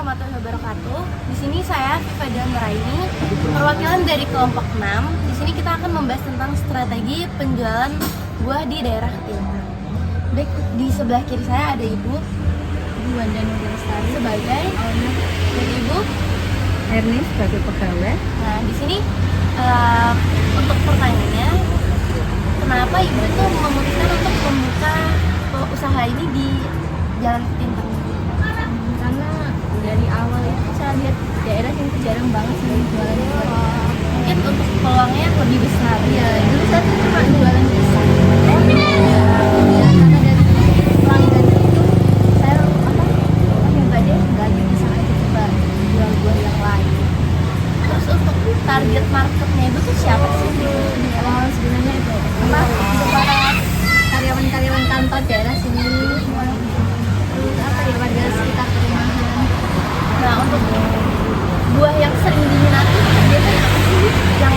warahmatullahi wabarakatuh. Di sini saya Fada Nuraini, perwakilan dari kelompok 6. Di sini kita akan membahas tentang strategi penjualan buah di daerah Ketintang. Baik, di sebelah kiri saya ada Ibu Wanda Nurul Lestari sebagai owner, dan Ibu Erni sebagai pegawai. Nah, di sini untuk pertanyaannya, kenapa Ibu tuh memutuskan untuk membuka usaha ini di Jalan Ketintang? Karena dari awal itu saya lihat daerah yang jarang banget sih jualan Mungkin untuk peluangnya lebih besar. Iya, dulu saya tuh cuma jualan pisang. Ya, karena dari pelanggan itu saya coba deh ganti pisang aja, coba jual buah yang lain. Terus untuk target marketnya Ibu tuh siapa sih? Sebenarnya itu untuk para karyawan-karyawan kantor daerah sini, terus ya warga sekitar perumahan. Nah, untuk buah yang sering diminati biasanya apa sih yang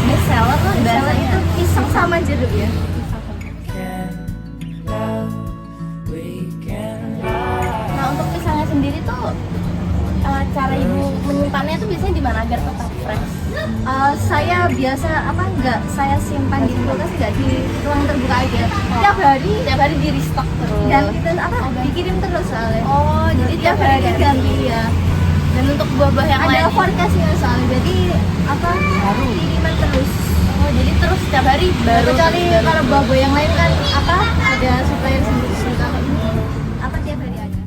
best seller tuh? Biasanya itu pisang sama jeruk ya. Nah, untuk pisangnya sendiri tuh cara Ibu menyimpannya tuh biasanya di mana agar tetap fresh? Saya biasa enggak saya simpan di kulkas, enggak di ruang terbuka aja. Tiap hari di restock terus. dan dikirim terus soalnya. Oh, jadi Tiap hari ganti ya. Dan untuk buah-buah yang lain Ada forecastnya soalnya, jadi baru kiriman terus. Oh, jadi terus setiap hari baru. Kecuali terus. kalau buah-buah yang lain kan ada supplier sendiri. Kalau ini tiap hari ada.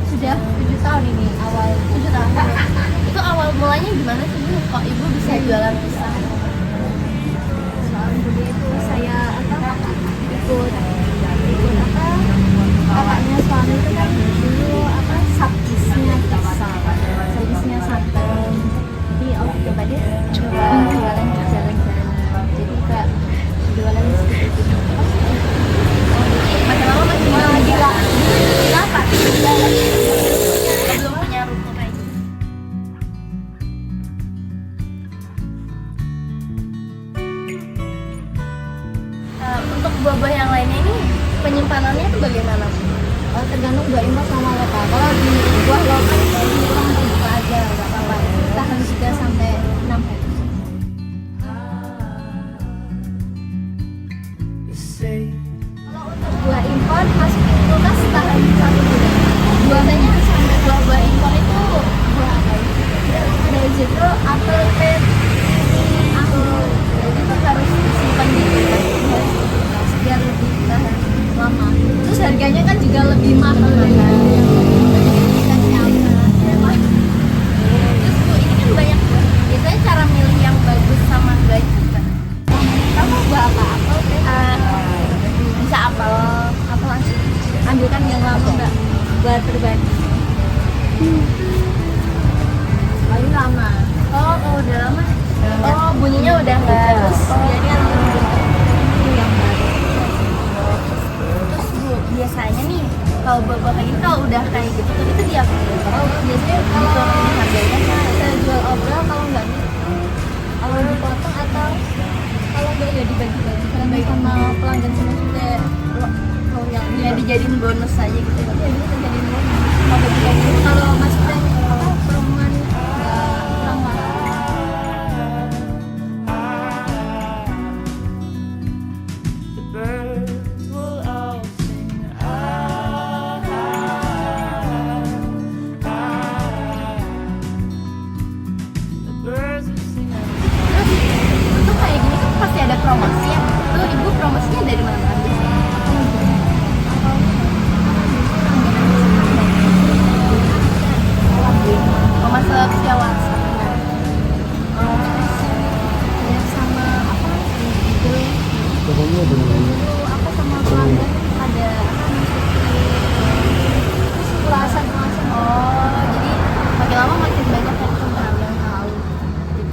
Sudah 7 tahun ini, awal 7 tahun. Itu awal mulanya gimana sih Bu? Kok Ibu bisa jualan pisang? Soal dulu itu saya ikut kakaknya suami itu kan dulu sabisnya pisang, sabisnya santan. Jadi coba deh jualan di jalan-jalan. Jadi kak jualan sedikit. Makin lama makin Gila apa? belum punya ruko kayak gitu. Untuk buah-buah yang lainnya ini penyimpanannya itu bagaimana? Tergantung buah impor sama lokal. Kalau di buah lokal itu di ruang terbuka aja, nggak apa-apa. Tahan 3 sampai 6 hari. Kalau untuk buah impor masuk ke kulkas tahan 1 bulan. Biasanya sampai buah-buah impor itu Buah apa itu? Dari jeruk, apel, pir, anggur. jadi itu harus disimpan di kulkas. Biar lebih tahan lama. Terus harganya kan juga lebih mahal kan. Terus Bu, ini kan banyak buah. Biasanya cara milih yang bagus sama enggak itu gimana? Kamu buah apa? Apel, pir? Bisa apel. Apa langsung? Ambilkan yang lama mbak, buat berbagi. Paling lama. Oh, kalau udah lama. Oh, bunyinya udah enggak. Terus biarnya ini yang baru. Terus Bu, biasanya nih kalau buah-buah kayak gini kalau udah kayak gitu tuh itu dia Biasanya kalau harganya saya jual obral, kalau nggak gitu, kalau dipotong atau kalau nggak ya dibagi-bagi sama pelanggan semua juga royal. ya dijadiin bonus aja gitu. Ya bisa jadi bonus. Kalau bagi-bagi kalau masuknya perumahan nggak kurang mahal. Untuk kayak gini kan pasti ada promosi ya. Tuh Ibu promosinya dari mana aja? Oh, masuk via WhatsApp. Ya sama gitu. Dulu sama pelanggan ada masukin ulasan. Oh, jadi makin lama makin banyak yang kenal. Yang tahu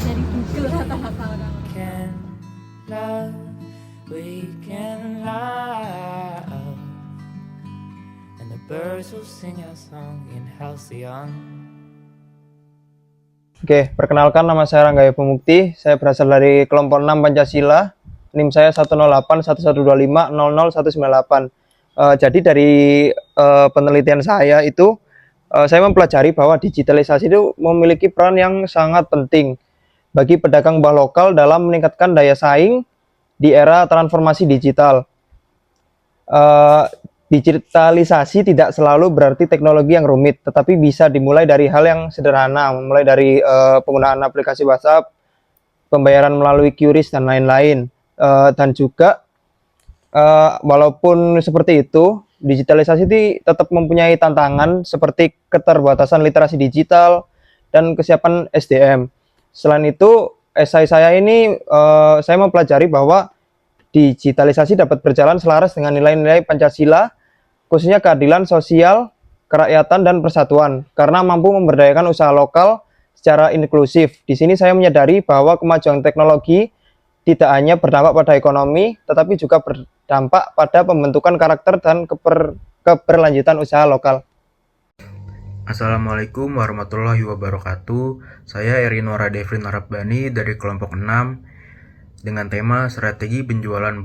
dari buku rata-rata orang. We can love, and the birds will sing our song in Halcyon. Oke, perkenalkan nama saya Rangga Pemukti. Saya berasal dari kelompok 6 Pancasila. NIM saya 1081125000198. Jadi dari penelitian saya itu saya mempelajari bahwa digitalisasi itu memiliki peran yang sangat penting bagi pedagang buah lokal dalam meningkatkan daya saing di era transformasi digital. Digitalisasi tidak selalu berarti teknologi yang rumit, tetapi bisa dimulai dari hal yang sederhana, mulai dari penggunaan aplikasi WhatsApp, pembayaran melalui QRIS dan lain-lain. Dan juga walaupun seperti itu, digitalisasi tetap mempunyai tantangan seperti keterbatasan literasi digital dan kesiapan SDM. Selain itu, esai saya ini saya mempelajari bahwa digitalisasi dapat berjalan selaras dengan nilai-nilai Pancasila, khususnya keadilan sosial, kerakyatan, dan persatuan, karena mampu memberdayakan usaha lokal secara inklusif. Di sini saya menyadari bahwa kemajuan teknologi tidak hanya berdampak pada ekonomi, tetapi juga berdampak pada pembentukan karakter dan keberlanjutan usaha lokal. Assalamualaikum warahmatullahi wabarakatuh. Saya Erinora Devrin Arabani dari kelompok 6 dengan tema strategi penjualan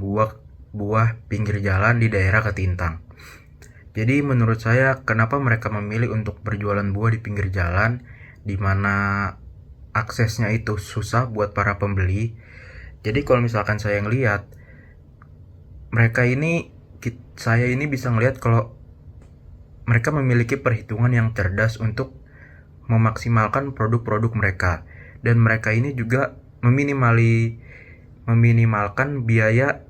buah pinggir jalan di daerah Ketintang. Jadi menurut saya kenapa mereka memilih untuk berjualan buah di pinggir jalan di mana aksesnya itu susah buat para pembeli. Jadi kalau misalkan saya ngelihat saya ini bisa ngelihat kalau mereka memiliki perhitungan yang cerdas untuk memaksimalkan produk-produk mereka, dan mereka ini juga meminimalkan biaya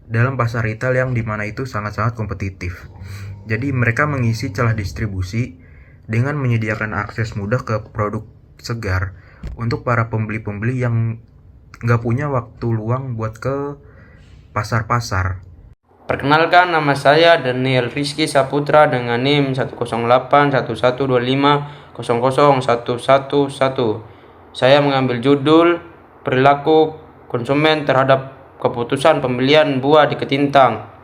dalam pasar retail yang dimana itu sangat-sangat kompetitif. Jadi mereka mengisi celah distribusi dengan menyediakan akses mudah ke produk segar untuk para pembeli-pembeli yang nggak punya waktu luang buat ke pasar-pasar. Perkenalkan, nama saya Daniel Rizky Saputra dengan NIM 1081125000111. Saya mengambil judul perilaku konsumen terhadap keputusan pembelian buah di Ketintang.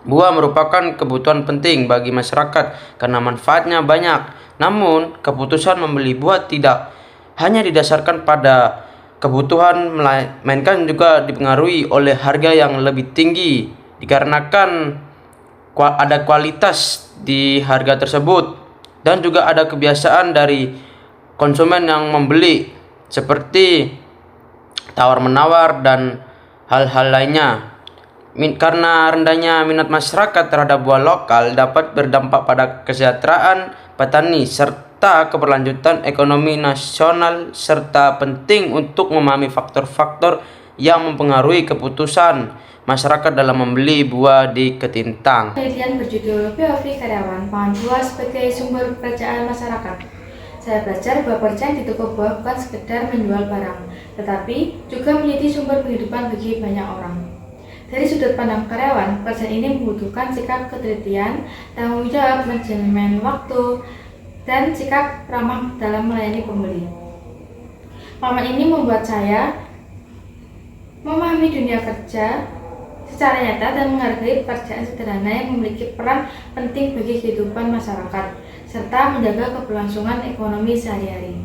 Buah merupakan kebutuhan penting bagi masyarakat karena manfaatnya banyak. Namun, keputusan membeli buah tidak hanya didasarkan pada kebutuhan, melainkan juga dipengaruhi oleh harga yang lebih tinggi, dikarenakan ada kualitas di harga tersebut, dan juga ada kebiasaan dari konsumen yang membeli seperti tawar-menawar dan hal-hal lainnya. Karena rendahnya minat masyarakat terhadap buah lokal dapat berdampak pada kesejahteraan petani serta keberlanjutan ekonomi nasional, serta penting untuk memahami faktor-faktor yang mempengaruhi keputusan masyarakat dalam membeli buah di Ketintang. Penelitian berjudul POV Karyawan Pangan Buah sebagai Sumber Kepercayaan Masyarakat. Saya belajar bahwa percaya di toko buah bukan sekedar menjual barang, tetapi juga menjadi sumber penghidupan bagi banyak orang. Dari sudut pandang karyawan, pekerjaan ini membutuhkan sikap ketelitian, tanggung jawab, manajemen waktu, dan sikap ramah dalam melayani pembeli. Pengalaman ini membuat saya memahami dunia kerja secara nyata dan menghargai pekerjaan sederhana yang memiliki peran penting bagi kehidupan masyarakat, serta menjaga keberlangsungan ekonomi sehari-hari.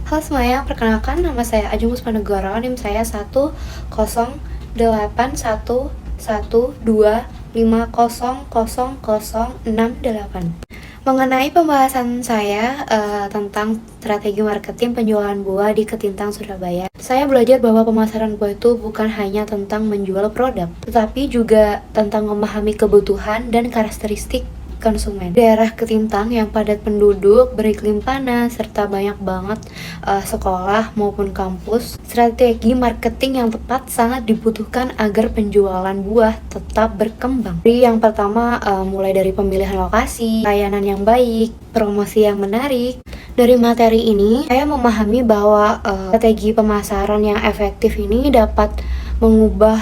Halo semuanya, perkenalkan nama saya Ajeng Puspanegoro, NIM saya 10812500068. Mengenai pembahasan saya tentang strategi marketing penjualan buah di Ketintang, Surabaya, saya belajar bahwa pemasaran buah itu bukan hanya tentang menjual produk, tetapi juga tentang memahami kebutuhan dan karakteristik konsumen. Daerah Ketintang yang padat penduduk, beriklim panas, serta banyak banget sekolah maupun kampus, strategi marketing yang tepat sangat dibutuhkan agar penjualan buah tetap berkembang. Jadi yang pertama, mulai dari pemilihan lokasi, layanan yang baik, promosi yang menarik. Dari materi ini, saya memahami bahwa strategi pemasaran yang efektif ini dapat mengubah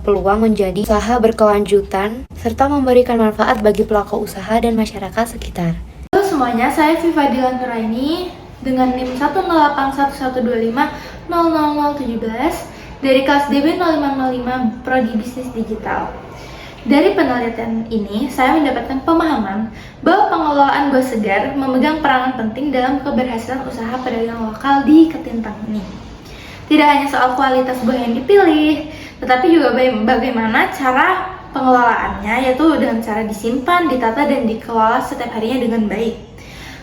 peluang menjadi usaha berkelanjutan serta memberikan manfaat bagi pelaku usaha dan masyarakat sekitar. Halo semuanya, saya Viva Dilan Nuraini dengan NIM 1081125000017 dari kelas DB 0505 Prodi Bisnis Digital. Dari penelitian ini, saya mendapatkan pemahaman bahwa pengelolaan buah segar memegang peranan penting dalam keberhasilan usaha pedagang lokal di Ketintang ini. Tidak hanya soal kualitas buah yang dipilih, tetapi juga bagaimana cara pengelolaannya, yaitu dengan cara disimpan, ditata, dan dikelola setiap harinya dengan baik.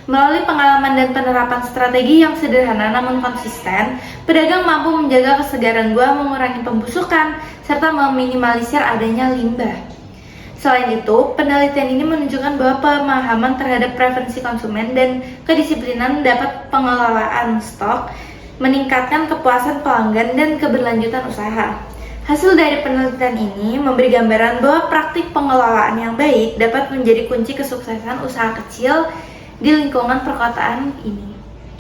Melalui pengalaman dan penerapan strategi yang sederhana namun konsisten, pedagang mampu menjaga kesegaran buah, mengurangi pembusukan, serta meminimalisir adanya limbah. Selain itu, penelitian ini menunjukkan bahwa pemahaman terhadap preferensi konsumen dan kedisiplinan dapat pengelolaan stok, meningkatkan kepuasan pelanggan dan keberlanjutan usaha. Hasil dari penelitian ini memberi gambaran bahwa praktik pengelolaan yang baik dapat menjadi kunci kesuksesan usaha kecil di lingkungan perkotaan ini.